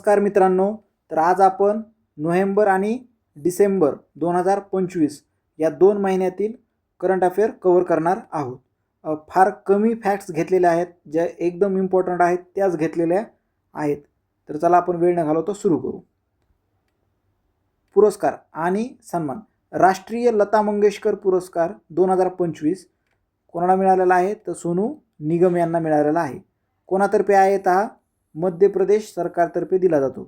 नमस्कार मित्रांनो, तर आज आपण नोव्हेंबर आणि डिसेंबर 2025 या 2 महिन्यातील करंट अफेअर कव्हर करणार आहोत. फार कमी फॅक्ट्स घेतलेल्या आहेत, ज्या एकदम इम्पॉर्टंट आहेत त्याच घेतलेल्या आहेत. तर चला आपण वेळ न घालवता सुरू करू. पुरस्कार आणि सन्मान. राष्ट्रीय लता मंगेशकर पुरस्कार 2025 कोणाला मिळालेला आहे? तर सोनू निगम यांना मिळालेला आहे. कोणातर्फे आहे? तर मध्य प्रदेश सरकारतर्फे दिला जातो.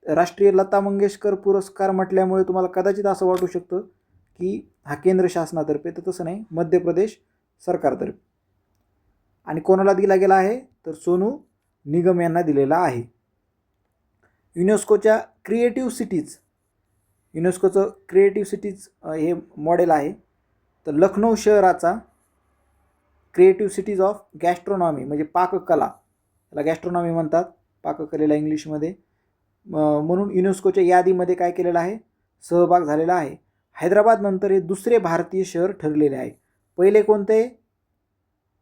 राष्ट्रीय लता मंगेशकर पुरस्कार म्हटल्यामुळे तुम्हाला कदाचित असं वाटू शकतं की हा केंद्र शासनातर्फे, तर तसं नाही, मध्य प्रदेश सरकारतर्फे. आणि कोणाला दिला गेला आहे? तर सोनू निगम यांना दिलेला आहे. युनेस्कोच्या क्रिएटिव्ह सिटीज, युनेस्कोचं क्रिएटिव्ह सिटीज हे मॉडेल आहे. तर लखनौ शहराचा क्रिएटिव्ह सिटीज ऑफ गॅस्ट्रोनॉमी म्हणजे पाककला, याला गॅस्ट्रोनॉमी म्हणतात पाककलेला इंग्लिशमध्ये, म्हणून युनेस्कोच्या यादीमध्ये काय केलेलं आहे? सहभाग झालेला आहे. हैदराबाद नंतर हे दुसरे भारतीय शहर ठरलेले आहे. पहिले कोणते?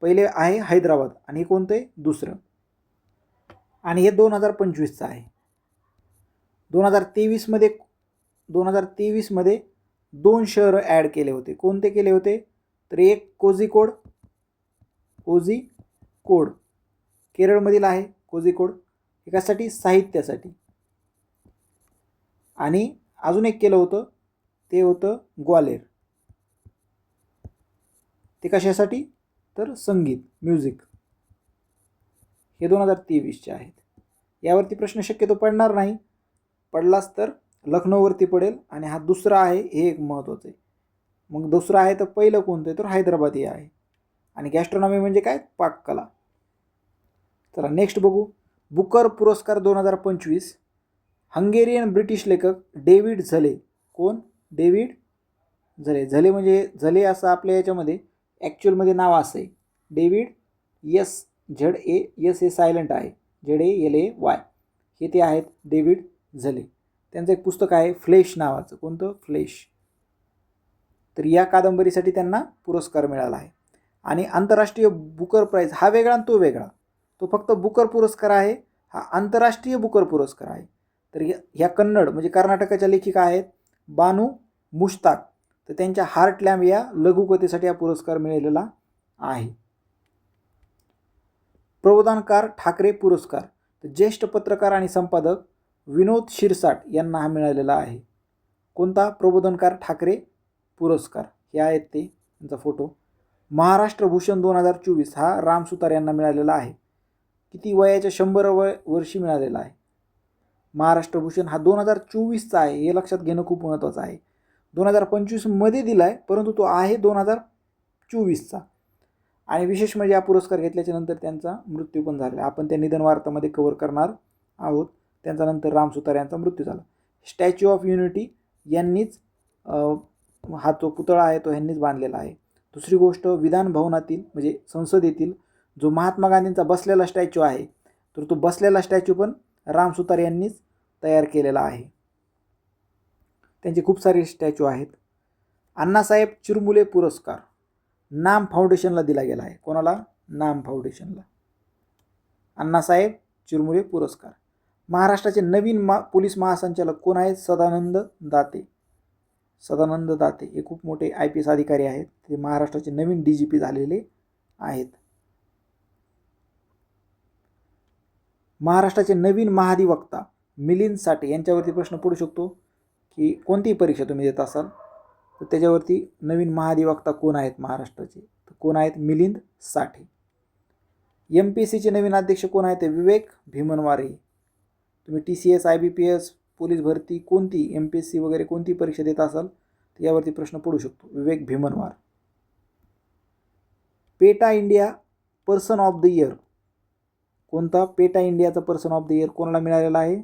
पहिले आहे हैदराबाद आणि हे कोणते? दुसरं. आणि हे 2025चं आहे. 2023 मध्ये 2 शहर ॲड केले होते. कोणते केले होते? तर एक कोझिकोड केरळमधील आहे कोझिकोड, एकासाठी साहित्यासाठी. आणि अजून एक केलं होतं, ते होतं ग्वालेर. ते कशासाठी? तर संगीत, म्युझिक. हे 2023चे आहेत. यावरती प्रश्न शक्यतो पडणार नाही, पडलाच तर लखनौवरती पडेल. आणि हा दुसरा आहे, हे एक महत्त्वाचं आहे. मग दुसरा आहे तर पहिलं कोणतं आहे? तर हैदराबाद हे आहे. आणि गॅस्ट्रोनॉमी म्हणजे काय? पाककला. चला नेक्स्ट बघू. बुकर पुरस्कार 2025 हंगेरियन ब्रिटिश लेखक डेव्हिड झले. कोण? डेव्हिड झले. झले म्हणजे झले असं आपल्या याच्यामध्ये ॲक्च्युअलमध्ये नाव असं आहे, डेव्हिड ZAS हे सायलेंट आहे, ZALAY हे ते आहेत डेव्हिड झले. त्यांचं एक पुस्तक आहे फ्लेश नावाचं. कोणतं? फ्लेश. तर या कादंबरीसाठी त्यांना पुरस्कार मिळाला आहे. आणि आंतरराष्ट्रीय बुकर प्राईज हा वेगळा आणि तो वेगळा. तो फक्त बुकर पुरस्कार आहे, हा आंतरराष्ट्रीय बुकर पुरस्कार आहे. तर ह्या कन्नड म्हणजे कर्नाटकाच्या लेखिका आहेत बानू मुश्ताक. तर त्यांच्या हार्ट लॅम्प या लघुकथेसाठी हा पुरस्कार मिळालेला आहे. प्रबोधनकार ठाकरे पुरस्कार, तर ज्येष्ठ पत्रकार आणि संपादक विनोद शिरसाट यांना हा मिळालेला आहे. कोणता? प्रबोधनकार ठाकरे पुरस्कार. हे आहेत ते, त्यांचा फोटो. महाराष्ट्र भूषण 2024 हा राम सुतार यांना मिळालेला आहे. किती? वयाच्या 100 वर्षी मिळालेला आहे. महाराष्ट्र भूषण हा 2024चा आहे, हे लक्षात घेणं खूप महत्त्वाचं आहे. 2025 मध्ये दिला आहे, परंतु तो आहे 2024चा. आणि विशेष म्हणजे हा पुरस्कार घेतल्याच्या नंतर त्यांचा मृत्यू पण झाला. आपण त्या निधन वार्तामध्ये कव्हर करणार आहोत. त्यांचा नंतर राम सुतार यांचा मृत्यू झाला. स्टॅच्यू ऑफ युनिटी यांनीच हा जो पुतळा आहे तो ह्यांनीच बांधलेला आहे. दुसरी गोष्ट, विधान भवनातील म्हणजे संसदेतील जो महात्मा गांधींचा बसलेला स्टॅच्यू आहे, तर तो बसलेला स्टॅच्यू पण राम सुतार यांनीच तयार केलेला आहे. त्यांचे खूप सारे स्टॅच्यू आहेत. अण्णासाहेब चिरमुले पुरस्कार नाम फाउंडेशनला दिला गेला आहे. कोणाला? नाम फाउंडेशनला. अण्णासाहेब चिरमुले पुरस्कार. महाराष्ट्राचे नवीन पोलीस महासंचालक कोण आहेत? सदानंद दाते हे खूप मोठे IPS अधिकारी आहेत. ते महाराष्ट्राचे नवीन DGP झालेले आहेत. महाराष्ट्राचे नवीन महाधिवक्ता मिलिंद साठे यांच्यावरती प्रश्न पडू शकतो की कोणतीही परीक्षा तुम्ही देत असाल तर त्याच्यावरती नवीन महाधिवक्ता कोण आहेत महाराष्ट्राचे? तर कोण आहेत? मिलिंद साठे. MPSCचे नवीन अध्यक्ष कोण आहेत? विवेक भीमनवारे. तुम्ही TCS, IBPS, पोलीस भरती कोणती, MPSC वगैरे कोणती परीक्षा देत असाल तर यावरती प्रश्न पडू शकतो. Vivek Bhimanwar. PETA India person of the year. कोणता? पेटा इंडियाचा पर्सन ऑफ द इयर कोणाला मिळालेला आहे?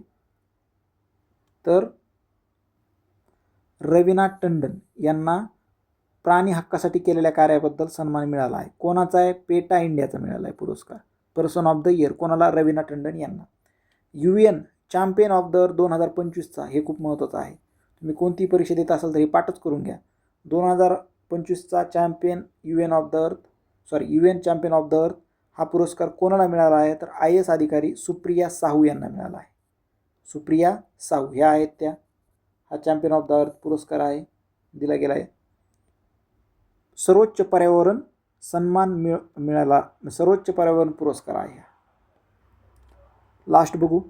तर रवीना टंडन यांना प्राणी हक्कासाठी केलेल्या कार्याबद्दल सन्मान मिळाला आहे. कोणाचा आहे? पेटा इंडियाचा मिळाला आहे पुरस्कार. पर्सन ऑफ द इयर कोणाला? रवीना टंडन यांना. UN चॅम्पियन ऑफ द अर्थ 2025चा हे खूप महत्त्वाचं आहे. तुम्ही कोणती परीक्षा देत असाल तर हे पाठच करून घ्या. 2025चा champion UN champion of the Earth हा पुरस्कार कोणाला मिळाला आहे? तर IAS अधिकारी सुप्रिया साहू यांना मिळाला आहे. सुप्रिया साऊ ह्या आहेत त्या. हा चॅम्पियन ऑफ द अर्थ पुरस्कार आहे, दिला गेला आहे. सर्वोच्च पर्यावरण सन्मान मिळाला, सर्वोच्च पर्यावरण पुरस्कार आहे. लास्ट बघू,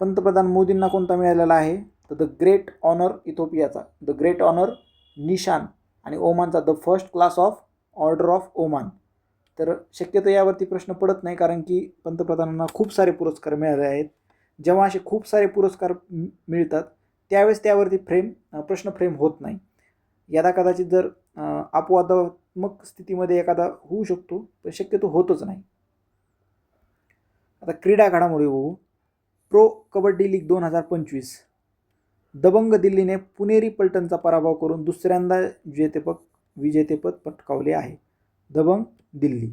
पंतप्रधान मोदींना कोणता मिळालेला आहे, तर द ग्रेट ऑनर इथोपियाचा द ग्रेट ऑनर निशान आणि ओमानचा the first class of order of Oman. तर शक्यतो यावरती प्रश्न पडत नाही, कारण की पंतप्रधानांना खूप सारे पुरस्कार मिळाले आहेत. जेव्हा असे खूप सारे पुरस्कार मिळतात त्यावेळेस त्यावरती प्रश्न फ्रेम होत नाही. यादा कदाचित जर अपवादात्मक स्थितीमध्ये एखादा होऊ शकतो, पण शक्यतो होतच नाही. आता क्रीडा घडामोडी बघू. प्रो कबड्डी लीग 2025 दबंग दिल्लीने पुणेरी पलटनचा पराभव करून दुसऱ्यांदा विजेतेपद पटकावले आहे. दबंग दिल्ली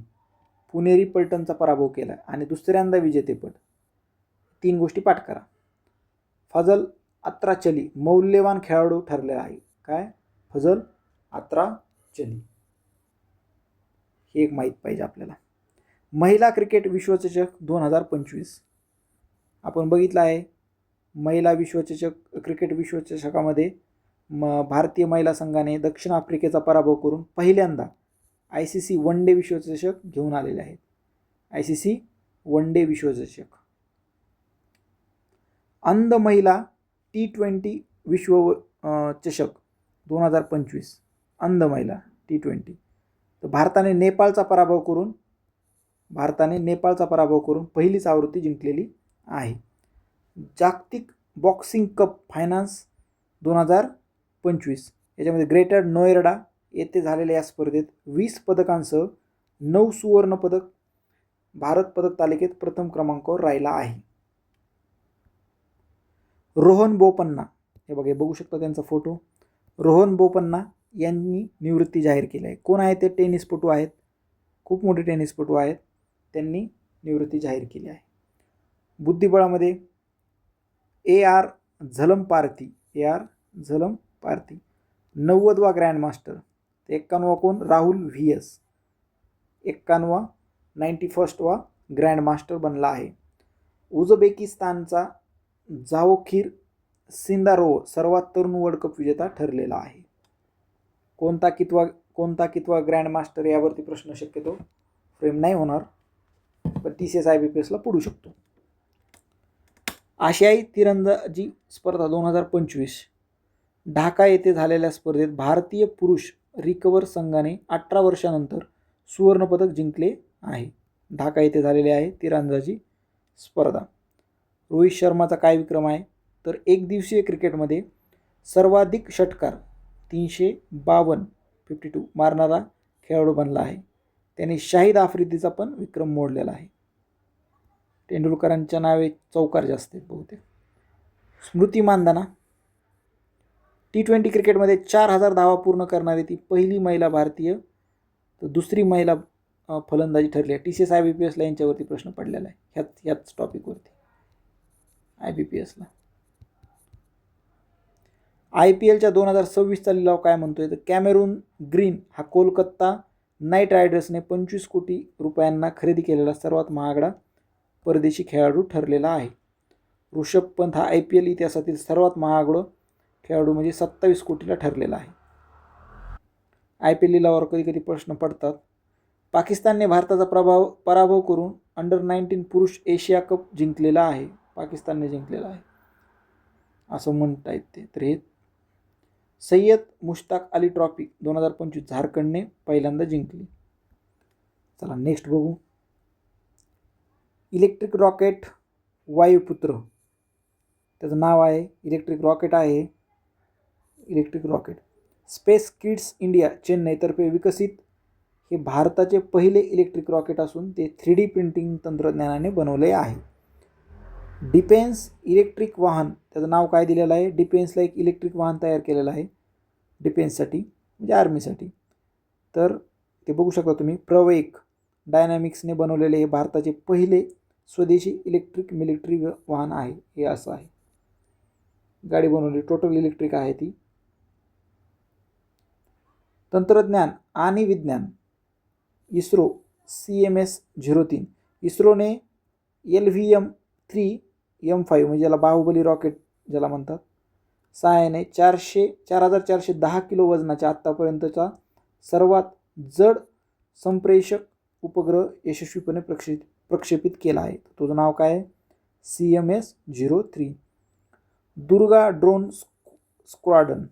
पुणेरी पलटनचा पराभव केला आणि दुसऱ्यांदा विजेतेपद. 3 गोष्टी पाठ करा. फजल अत्राचली मौल्यवान खेळाडू ठरलेला आहे. काय? फजल अत्राचली, हे एक माहीत पाहिजे आपल्याला. महिला क्रिकेट विश्वचषक 2025 आपण बघितलं आहे. महिला क्रिकेट विश्वचषकामध्ये भारतीय महिला संघाने दक्षिण आफ्रिकेचा पराभव करून पहिल्यांदा ICC वन डे विश्वचषक घेऊन आलेले आहेत. ICC वन डे विश्वचषक. अंध महिला T20 विश्वचषक 2025 अंध महिला T20. तर भारताने नेपाळचा पराभव करून पहिलीच आवृत्ती जिंकलेली आहे. जागतिक बॉक्सिंग कप फायनान्स 2025 याच्यामध्ये ग्रेटर नोएडा येथे झालेल्या या स्पर्धेत 20 पदकांसह 9 सुवर्ण पदक भारत पदक तालिकेत प्रथम क्रमांकावर राहिला आहे. रोहन बोपन्ना, हे बघू शकता त्यांचा फोटो. रोहन बोपन्ना यांनी निवृत्ती जाहीर केली आहे. कोण आहे ते? टेनिसपटू आहेत, खूप मोठे टेनिसपटू आहेत. त्यांनी निवृत्ती जाहीर केली आहे. बुद्धिबळामध्ये AR झलमपार्थी 90वा ग्रँडमास्टर. 91वा कोण? राहुल VS 91वा ग्रँडमास्टर बनला आहे. उझबेकिस्तानचा जावोखिर सिंदारोव सर्वात तरुण वर्ल्ड कप विजेता ठरलेला आहे. कोणता कितवा ग्रँडमास्टर यावरती प्रश्न शक्यतो फ्रेम नाही होणार, पण TCS IBPSला पडू शकतो. आशियाई तिरंदाजी स्पर्धा 2025 ढाका येथे झालेल्या स्पर्धेत भारतीय पुरुष रिकव्हर संघाने 18 वर्षानंतर सुवर्णपदक जिंकले आहे. ढाका येथे झालेली आहे तिरंदाजी स्पर्धा. रोहित शर्माचा काय विक्रम आहे? तर एकदिवसीय क्रिकेटमध्ये सर्वाधिक षटकार 352 मारणारा खेळाडू बनला आहे. त्याने शाहिद आफ्रिदीचा पण विक्रम मोडलेला आहे. तेंडुलकरांच्या नावे चौकार जास्त आहेत बहुतेक. स्मृती मानधना T20 क्रिकेटमध्ये 4000 धावा पूर्ण करणारी ती पहिली महिला भारतीय, तर दुसरी महिला फलंदाजी ठरली आहे. TCS IBPSला यांच्यावरती प्रश्न पडलेला आहे ह्याच टॉपिकवरती IBPSला. IPLच्या 2026चा लिलाव काय म्हणतोय? तर कॅमेरून ग्रीन हा कोलकाता नाईट रायडर्सने 25 कोटी रुपयांना खरेदी केलेला सर्वात महागडा परदेशी खेळाडू ठरलेला आहे. ऋषभ पंत हा IPL इतिहासातील सर्वात महागडा खेळाडू म्हणजे 27 कोटीला ठरलेला आहे. IPL लिलावावर कधी कधी प्रश्न पडतात. पाकिस्तानने भारताचा पराभव करून अंडर-19 पुरुष एशिया कप जिंकलेला आहे. पाकिस्तानने जिंकलेला आहे असं म्हणता येते. तर हे सय्यद मुश्ताक अली ट्रॉफी 2025 झारखंडने पहिल्यांदा जिंकली. चला नेक्स्ट बघू. इलेक्ट्रिक रॉकेट वायुपुत्र, त्याचं नाव आहे इलेक्ट्रिक रॉकेट आहे. Electric rocket space kids India चेन्नईतर्फे विकसित हे भारताचे पहिले इलेक्ट्रिक रॉकेट असून ते 3D प्रिंटिंग तंत्रज्ञानाने बनवले आहे. डिफेन्स इलेक्ट्रिक वाहन, त्याचं नाव काय दिलेलं आहे? डिफेन्सला एक इलेक्ट्रिक वाहन तयार केलेलं आहे डिफेन्ससाठी, म्हणजे आर्मीसाठी. तर ते बघू शकता तुम्ही. प्रवेक डायनॅमिक्सने बनवलेले हे भारताचे पहिले स्वदेशी इलेक्ट्रिक मिलिटरी वाहन आहे. हे असं आहे, गाडी बनवली टोटल इलेक्ट्रिक आहे ती. तंत्रज्ञान आणि विज्ञान इस्रो CMS-03 इस्रोने LVM-3 M5 म्हणजे ज्याला बाहुबली रॉकेट ज्याला म्हणतात, सहाय्याने 4410 किलो वजनाच्या आत्तापर्यंतचा सर्वात जड संप्रेषक उपग्रह यशस्वीपणे प्रक्षेपित केला आहे. तुझं नाव काय आहे? CMS-03. Durga drone squadron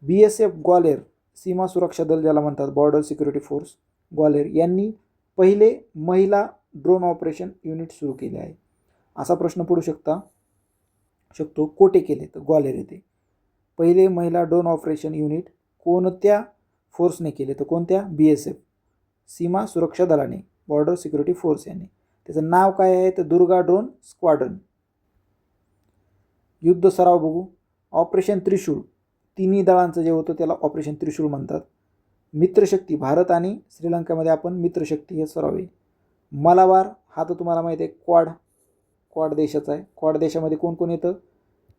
BSF Gwalior सीमा सुरक्षा दल ज्याला म्हणतात, बॉर्डर सिक्युरिटी फोर्स ग्वालेर यांनी पहिले महिला ड्रोन ऑपरेशन युनिट सुरू केले आहे. असा प्रश्न पडू शकतो, कोठे केले? तर ग्वालेर येथे. पहिले महिला ड्रोन ऑपरेशन युनिट कोणत्या फोर्सने केले? तर कोणत्या? BSF सीमा सुरक्षा दलाने, बॉर्डर सिक्युरिटी फोर्स यांनी. त्याचं नाव काय आहे? तर दुर्गा ड्रोन स्क्वाड्रन. युद्ध सराव बघू. ऑपरेशन त्रिशूळ, तिन्ही दळांचं जे होतं त्याला ऑपरेशन त्रिशूळ म्हणतात. मित्रशक्ती, भारत आणि श्रीलंकेमध्ये आपण मित्रशक्ती हे सराव आहे. मलाबार हा तर तुम्हाला माहिती आहे, क्वाड देशाचा आहे. क्वाड देशामध्ये कोण कोण येतं?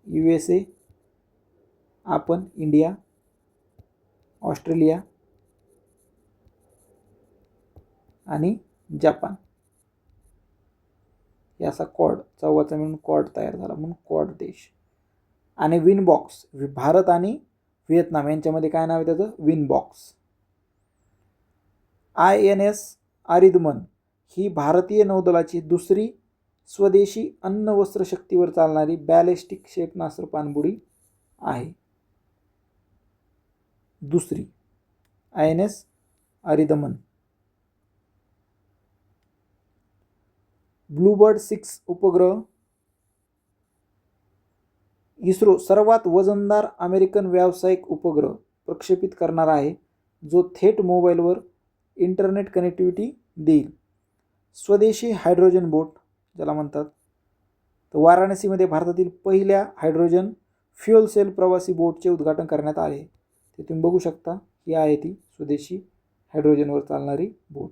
USA, आपण, इंडिया, ऑस्ट्रेलिया आणि जपान. हे असा क्वाड, चौघाचा मिळून क्वाड तयार झाला म्हणून क्वाड देश. आणि विनबॉक्स, भारत आणि व्हिएतनाम यांच्यामध्ये काय नाव आहे त्याचं? विनबॉक्स. INS आरिदमन ही भारतीय नौदलाची दुसरी स्वदेशी अण्वस्त्र शक्तीवर चालणारी बॅलिस्टिक क्षेपणास्त्र पाणबुडी आहे. दुसरी INS आरिदमन. ब्लूबर्ड 6 उपग्रह इस्रो सर्वात वजनदार अमेरिकन व्यावसायिक उपग्रह प्रक्षेपित करणार आहे, जो थेट मोबाईलवर इंटरनेट कनेक्टिव्हिटी देईल. स्वदेशी हायड्रोजन बोट ज्याला म्हणतात, तर वाराणसीमध्ये भारतातील पहिल्या हायड्रोजन फ्युअल सेल प्रवासी बोटचे उद्घाटन करण्यात आले. ते तुम्ही बघू शकता. ही आहे ती स्वदेशी हायड्रोजनवर चालणारी बोट,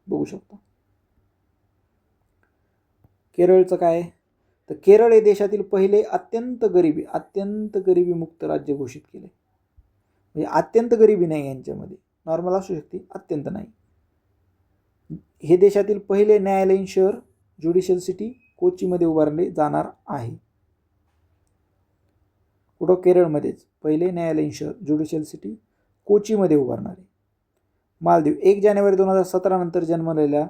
बघू शकता. केरळचं काय? तर केरळ हे देशातील पहिले अत्यंत गरिबी मुक्त राज्य घोषित केले. म्हणजे अत्यंत गरिबी नाही यांच्यामध्ये, नॉर्मल असू शकते, अत्यंत नाही. हे देशातील पहिले न्यायालयीन शहर ज्युडिशियल सिटी कोचीमध्ये उभारले जाणार आहे. कुठं? केरळमध्येच पहिले न्यायालयीन शहर ज्युडिशियल सिटी कोचीमध्ये उभारणार आहे. मालदीव 1 जानेवारी 2017 नंतर जन्मलेल्या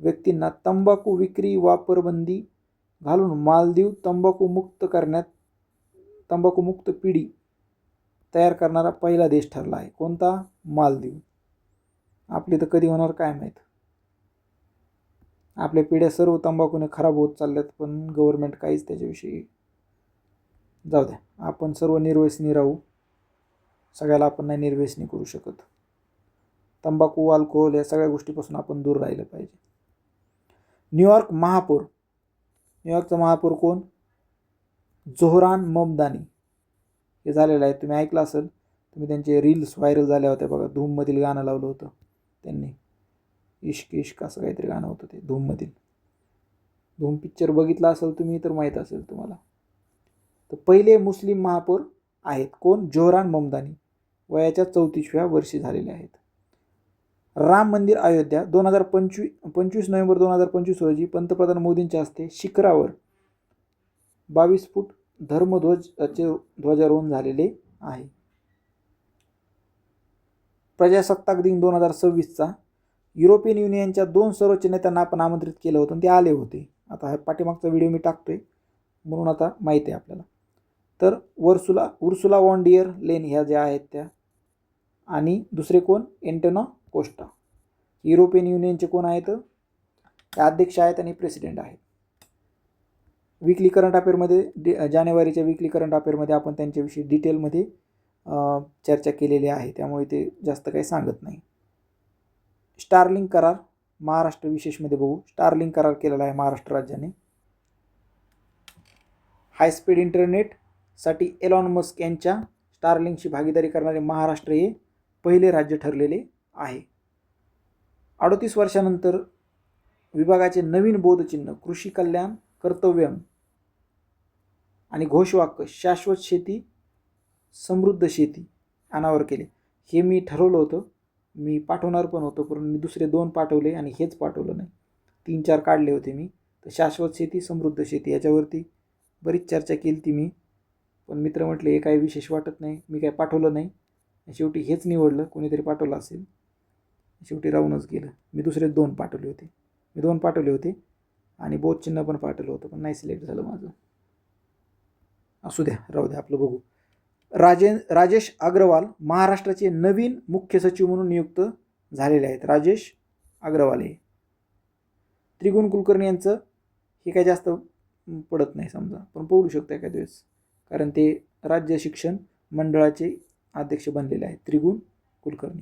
व्यक्तींना तंबाखू विक्री वापर बंदी घालून मालदीव तंबाखूमुक्त पिढी तयार करणारा पहिला देश ठरला आहे. कोणता? मालदीव. आपली तर कधी होणार काय माहीत. आपल्या पिढ्या सर्व तंबाखूने खराब होत चालल्यात, पण गव्हर्नमेंट काहीच त्याच्याविषयी, जाऊ द्या, आपण सर्व निर्व्यसनी राहू. सगळ्याला आपण नाही निर्व्यसनी करू शकत. तंबाखू, अल्कोहोल या सगळ्या गोष्टीपासून आपण दूर राहिलं पाहिजे. न्यूयॉर्क महापौर, न्यूयॉर्कचा महापौर कोण? जोहरान ममदानी हे झालेलं आहे. तुम्ही ऐकलं असेल, तुम्ही त्यांचे रील्स व्हायरल झाल्या होत्या बघा. धूममधील गाणं लावलं होतं त्यांनी, इश्क इश्क असं काहीतरी गाणं होतं ते धूममधील. धूम पिक्चर बघितला असेल तुम्ही तर माहीत असेल तुम्हाला. तर पहिले मुस्लिम महापौर आहेत कोण? जोहरान ममदानी, वयाच्या 34व्या वर्षी झालेले आहेत. राम मंदिर अयोध्या 25 नोव्हेंबर 2025 रोजी पंतप्रधान मोदींच्या हस्ते शिखरावर 22 फूट धर्मध्वजाचे ध्वजारोहण झालेले आहे. प्रजासत्ताक दिन 2026चा युरोपियन युनियनच्या 2 सर्वोच्च नेत्यांना आपण आमंत्रित केलं होतं, ते आले होते. आता हा पाठीमागचा व्हिडिओ मी टाकतोय म्हणून आता माहिती आहे आपल्याला. तर उर्सुला वॉन डियर लेन ह्या ज्या आहेत त्या, आणि दुसरे कोण? Antonio Costa. युरोपियन युनियनचे कोण आहेत? ते अध्यक्ष आहेत आणि प्रेसिडेंट आहेत. वीकली करंट अफेअरमध्ये, जानेवारीच्या वीकली करंट अफेअरमध्ये आपण त्यांच्याविषयी डिटेलमध्ये चर्चा केलेली आहे, त्यामुळे ते जास्त काही सांगत नाही. स्टारलिंक करार महाराष्ट्र विशेषमध्ये बघू. स्टारलिंक करार केलेला आहे महाराष्ट्र राज्याने. हायस्पीड इंटरनेटसाठी एलॉन मस्क यांच्या स्टारलिंकची भागीदारी करणारे महाराष्ट्र हे पहिले राज्य ठरलेले आहे. 38 वर्षानंतर विभागाचे नवीन बोधचिन्ह कृषी कल्याण कर्तव्यम आणि घोषवाक्य शाश्वत शेती समृद्ध शेती अनावर केले. हे मी ठरवलं होतं, मी पाठवणार पण होतो, पण मी दुसरे 2 पाठवले आणि हेच पाठवलं नाही. 3-4 काढले होते मी. तर शाश्वत शेती, समृद्ध शेती याच्यावरती बरीच चर्चा केली ती मी, पण मित्र म्हटले हे काही विशेष वाटत नाही, मी काय पाठवलं नाही. शेवटी हेच निवडलं, कोणीतरी पाठवलं असेल, शेवटी राहूनच गेलं. मी दुसरे 2 पाठवले होते आणि बोध चिन्ह पण पाठवलं होतं, पण नाही सिलेक्ट झालं माझं. असू द्या, राहू द्या, आपलं बघू. राजेश अग्रवाल महाराष्ट्राचे नवीन मुख्य सचिव म्हणून नियुक्त झालेले आहेत. राजेश अग्रवाल हे. त्रिगुण कुलकर्णी यांचं हे काय जास्त पडत नाही समजा, पण पडू शकतं एखाद्या वेळेस, कारण ते राज्य शिक्षण मंडळाचे अध्यक्ष बनलेले आहेत त्रिगुण कुलकर्णी.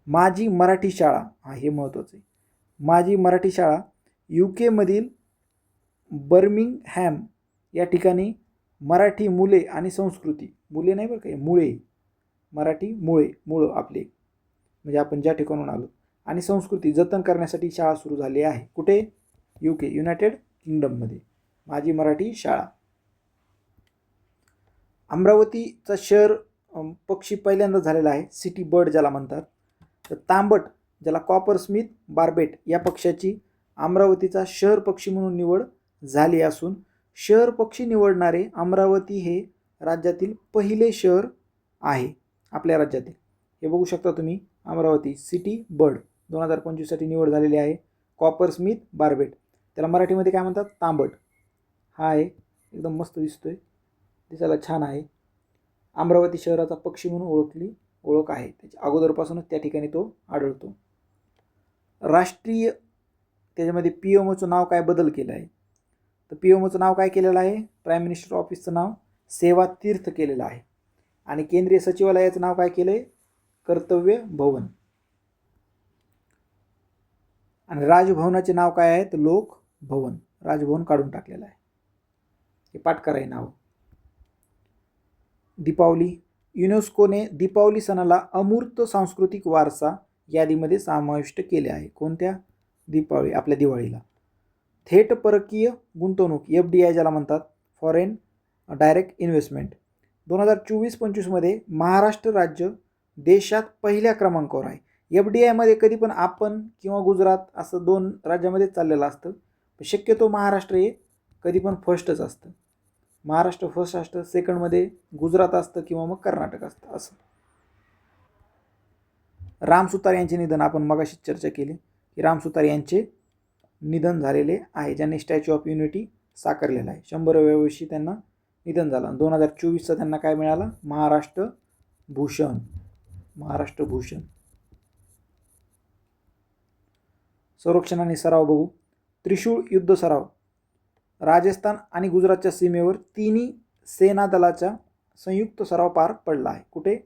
माझी मराठी शाळा, हा हे महत्त्वाचं आहे. माझी मराठी शाळा UK मधील बर्मिंगहॅम या ठिकाणी मराठी मुले आणि संस्कृती, मुले नाही बरं का, मुळे, मराठी मुळं आपले, म्हणजे आपण ज्या ठिकाणून आलो, आणि संस्कृती जतन करण्यासाठी शाळा सुरू झाली आहे. कुठे? UK, युनायटेड किंगडममध्ये. माझी मराठी शाळा. अमरावतीचा शहर पक्षी पहिल्यांदा झालेला आहे, सिटी बर्ड ज्याला म्हणतात. तर तांबट, ज्याला कॉपर स्मिथ बार्बेट या पक्षाची अमरावतीचा शहर पक्षी म्हणून निवड झाली असून शहर पक्षी निवडणारे अमरावती हे राज्यातील पहिले शहर आहे आपल्या राज्यातील. हे बघू शकता तुम्ही, अमरावती सिटी बर्ड 2025 साठी निवड झालेली आहे. कॉपर स्मिथ बार्बेट, त्याला मराठीमध्ये काय म्हणतात? तांबट. हा आहे, एकदम मस्त दिसतोय, दिसायला छान आहे. अमरावती शहराचा पक्षी म्हणून ओळख आहे त्याची, अगोदरपासूनच त्या ठिकाणी तो आढळतो. राष्ट्रीय, त्याच्यामध्ये PMOचं नाव काय बदल केलं आहे? तर PMOचं नाव काय केलेलं आहे? प्राईम मिनिस्टर ऑफिसचं नाव सेवा तीर्थ केलेलं आहे. आणि केंद्रीय सचिवालयाचं नाव काय केलं आहे? कर्तव्य भवन. आणि राजभवनाचे नाव काय आहे? तर लोक भवन. राजभवन काढून टाकलेलं आहे. हे पाठ कराय नाव. दीपावली, युनेस्कोने दीपावली सणाला अमूर्त सांस्कृतिक वारसा यादीमध्ये समाविष्ट केले आहे. कोणत्या? दीपावली, आपल्या दिवाळीला. थेट परकीय गुंतवणूक, FDI ज्याला म्हणतात, फॉरेन डायरेक्ट इन्व्हेस्टमेंट, 2024-25 मध्ये महाराष्ट्र राज्य देशात पहिल्या क्रमांकावर आहे. FDI मध्ये कधी पण आपण किंवा गुजरात असं 2 राज्यामध्येच चाललेलं असतं, शक्यतो महाराष्ट्र हे कधी पण फर्स्टच असतं. महाराष्ट्र फर्स्ट असतं, सेकंडमध्ये गुजरात असतं किंवा मग कर्नाटक असतं असं. राम सुतार यांचे निधन, आपण मगाशी चर्चा केली की राम सुतार यांचे निधन झालेले आहे, ज्यांनी स्टॅच्यू ऑफ युनिटी साकारलेला आहे. 100व्या वर्षी त्यांना निधन झालं. 2024चा त्यांना काय मिळालं? महाराष्ट्र भूषण. महाराष्ट्र भूषण. संरक्षण आणि सराव बघू. त्रिशूळ युद्ध सराव राजस्थान आणि गुजरातच्या सीमेवर तिन्ही सेना दलाचा संयुक्त सराव पार पडला आहे. कुठे?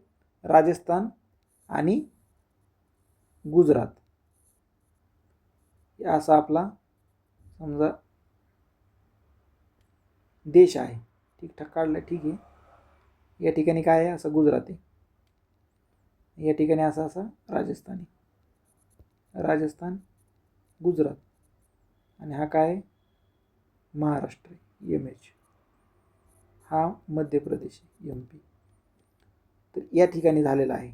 राजस्थान आणि गुजरात. असा आपला समजा देश आहे. ठीकठाक काढलं, ठीक आहे. या ठिकाणी काय आहे? असं गुजरात आहे, या ठिकाणी असं राजस्थानी, राजस्थान गुजरात, आणि हा काय? महाराष्ट्र MH, हा मध्य प्रदेश MP. तर या ठिकाणी झालेला आहे.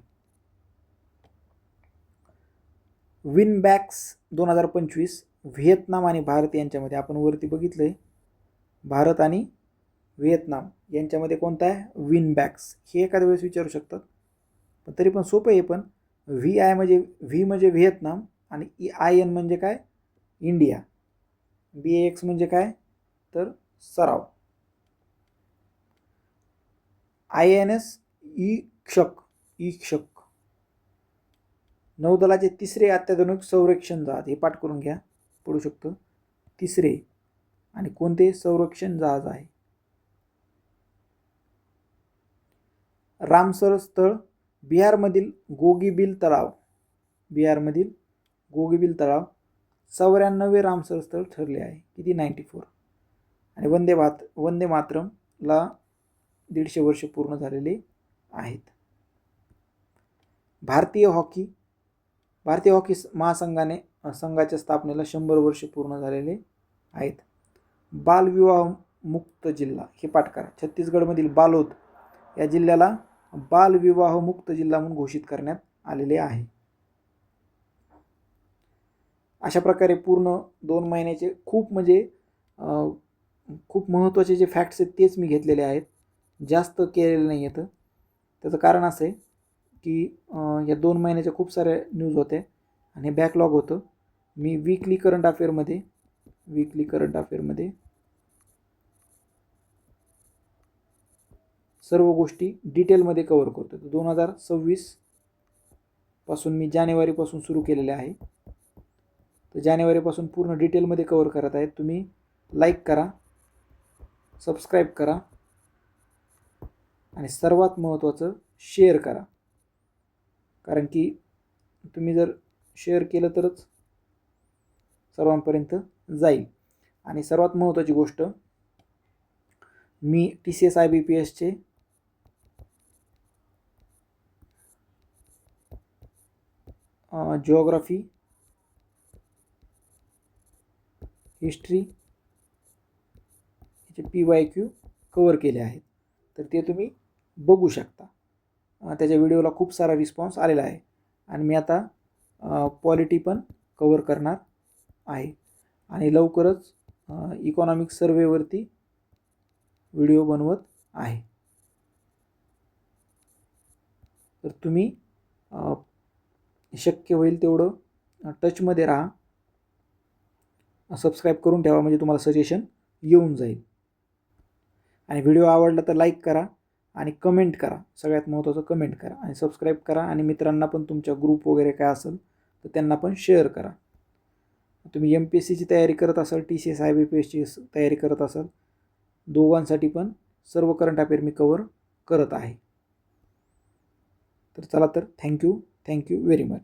विनबॅक्स 2025 व्हिएतनाम आणि भारत यांच्यामध्ये, आपण वरती बघितलंय, भारत आणि व्हिएतनाम यांच्यामध्ये कोणता आहे? विनबॅक्स. हे एखाद्या वेळेस विचारू शकतात, पण तरी पण सोपं आहे. पण VI म्हणजे व्ही म्हणजे व्हिएतनाम, आणि IN म्हणजे काय? इंडिया. BAX म्हणजे काय? तर सराव. INS ईक्षक नौदलाचे तिसरे अत्याधुनिक संरक्षण जहाज. हे पाठ करून घ्या, पडू शकतो. तिसरे, आणि कोणते? संरक्षण जहाज आहे. रामसर स्थळ बिहारमधील गोगीबिल तलाव, बिहारमधील गोगीबिल तलाव 94 रामसर स्थळ ठरले आहे. किती? 94. आणि वंदे मातरमला 150 वर्ष पूर्ण झालेले आहेत. भारतीय हॉकी संघाच्या स्थापनेला 100 वर्ष पूर्ण झालेले आहेत. बालविवाह मुक्त जिल्हा, हे पाठ करा. छत्तीसगडमधील बालोद या जिल्ह्याला बालविवाह मुक्त जिल्हा म्हणून घोषित करण्यात आलेले आहे. अशा प्रकारे पूर्ण 2 महिन्याचे खूप म्हणजे खूप महत्त्वाचे जे फॅक्ट्स आहेत तेच मी घेतलेले आहेत, जास्त केलेले नाही आहेत. त्याचं कारण असं आहे की या 2 महिन्याच्या खूप साऱ्या न्यूज होत्या आणि बॅकलॉग होतं. मी वीकली करंट अफेअरमध्ये सर्व गोष्टी डिटेलमध्ये कव्हर करतो. 2026 पासून मी जानेवारीपासून सुरू केलेले आहे. तर जानेवारीपासून पूर्ण डिटेलमध्ये कव्हर करत आहेत. तुम्ही लाईक करा, सबस्क्राईब करा आणि सर्वात महत्त्वाचं शेअर करा. कारण की तुम्ही जर शेअर केलं तरच सर्वांपर्यंत जाईल. आणि सर्वात महत्त्वाची गोष्ट, मी TCS IBPSचे जिओग्राफी, हिस्ट्री याचे PYQ कव्हर केले आहेत. तर ते तुम्ही बघू शकता. त्याच्या व्हिडिओला खूप सारा रिस्पॉन्स आलेला आहे. आणि मी आता पॉलिटी पण कव्हर करणार आहे आणि लवकरच इकॉनॉमिक सर्वेवरती व्हिडिओ बनवत आहे. तर तुम्ही शक्य होईल तेवढं टचमध्ये राहा, सबस्क्राईब करून ठेवा म्हणजे तुम्हाला सजेशन येऊन जाईल. आणि व्हिडिओ आवडला तर लाईक करा आणि कमेंट करा. सगळ्यात महत्त्वाचं कमेंट करा आणि सबस्क्राईब करा. आणि मित्रांना पण तुमच्या ग्रुप वगैरे काय असेल तर त्यांना पण शेअर करा. तुम्ही MPSCची तयारी करत असाल, TCS IBPSची तयारी करत असाल, दोघांसाठी पण सर्व करंट अफेअर मी कव्हर करत आहे. तर चला तर थँक्यू व्हेरी मच.